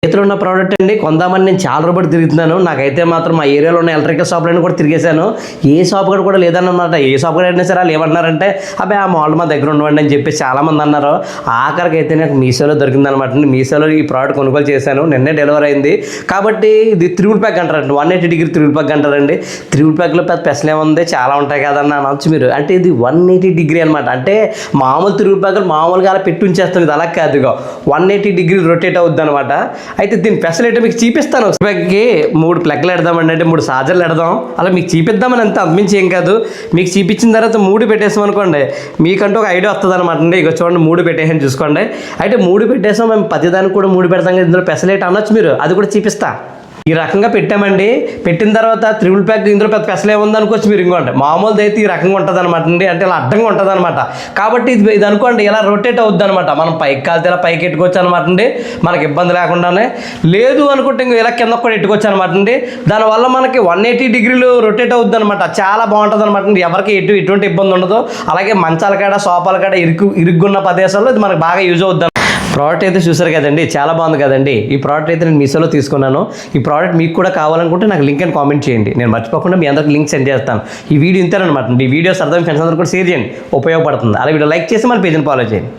చేతిలో ఉన్న ప్రోడక్ట్ అండి కొందామని నేను చాలా రోజులు తిరుగుతున్నాను. నాకైతే మాత్రం మా ఏరియాలో ఉన్న ఎలక్ట్రికల్ షాప్లను కూడా తిరిగేశాను. ఏ షాప్ కూడా లేదన్నమాట. ఏ షాప్ కూడా అయినా సరే వాళ్ళు ఏమన్నారంటే అబ్బాయి ఆ మాల్ మా దగ్గర ఉండవండి అని చెప్పి చాలామంది అన్నారు. ఆఖరికి అయితే నాకు మీషోలో దొరికిందనమాట. మీషోలో ఈ ప్రోడక్ట్ కొనుగోలు చేశాను. నిన్నే డెలివరీ అయింది. కాబట్టి ఇది త్రిబుల్ ప్యాక్ అంటారండి. 180 త్రిబుల్ ప్యాక్ అంటారండి. త్రిబుల్ ప్యాక్లో పెద్ద స్పెషల్ ఏముంది, చాలా ఉంటాయి కదన్న అనొచ్చు మీరు. అంటే ఇది 180 అనమాట. అంటే మామూలు త్రిబుల్ ప్యాక్లు మామూలుగా అలా పెట్టి ఉంచేస్తుంది. ఇది అలా కాదుగా 180 రొటేట్ అవుద్ది అనమాట. అయితే దీని ఫెసిలిటీ మీకు చూపిస్తాను. ప్యాక్కి 3 ప్లగ్లు పెడదామండి, అంటే 3 ఛార్జర్లు పెడదాం. అలా మీకు చూపిద్దామని అంత అంతమించి ఏం కాదు. మీకు చూపించిన తర్వాత 3 పెట్టేసాం అనుకోండి, మీకంటూ ఒక ఐడియా వస్తుంది అనమాట అండి. ఇక చూడండి 3 పెట్టేసాను చూసుకోండి. అయితే 3 పెట్టేసాం, మేము ప్రతిదానికి కూడా 3 పెడతాం కదా. ఇందులో ఫెసిలిటీ అనొచ్చు మీరు, అది కూడా చూపిస్తా. ఈ రకంగా పెట్టామండి. పెట్టిన తర్వాత త్రిబుల్ ప్యాక్ ఇందులో పెద్ద స్పెషల్ ఏముంది అనుకోవచ్చు మీరు. ఇంకోండి మామూలుది అయితే ఈ రకంగా ఉంటుంది అనమాట అండి. అంటే ఇలా అడ్డంగా ఉంటుంది అనమాట. కాబట్టి ఇది అనుకోండి ఇలా రొటేట్ అవుద్ది అనమాట. మనం పైకి కాలితే ఇలా పైకి ఎట్టుకోవచ్చు అనమాట అండి, మనకి ఇబ్బంది లేకుండానే. లేదు అనుకుంటే ఇంకో ఇలా కింద కూడా ఎట్టుకోవచ్చు అనమాట అండి. దానివల్ల మనకి 180 రొటేట్ అవుద్ది అనమాట. చాలా బాగుంటుంది అనమాట అండి. ఎవరికి ఎటువంటి ఇబ్బంది ఉండదు. అలాగే మంచాల కాడ సోఫాల కాడ ఇరుక్కున్న ప్రదేశాల్లో ఇది మనకు బాగా యూజ్ అవుద్ది. ప్రోడక్ట్ అయితే చూసారు కదండి, చాలా బాగుంది కదండి. ఈ ప్రోడక్ట్ అయితే నేను మీషోలో తీసుకున్నాను. ఈ ప్రోడక్ట్ మీకు కూడా కావాలనుకుంటే నాకు లింక్ అని కామెంట్ చేయండి. నేను మర్చిపోకుండా మీ అందరికి లింక్ సెండ్ చేస్తాను. ఈ వీడియో ఇంతేనమాట. ఈ వీడియోస్ అర్థం ఫ్రెండ్స్ అందరూ కూడా షేర్ చేయండి, ఉపయోగపడుతుంది. అలా వీడియో లైక్ చేసి మన పేజ్ని ఫాలో చేయండి.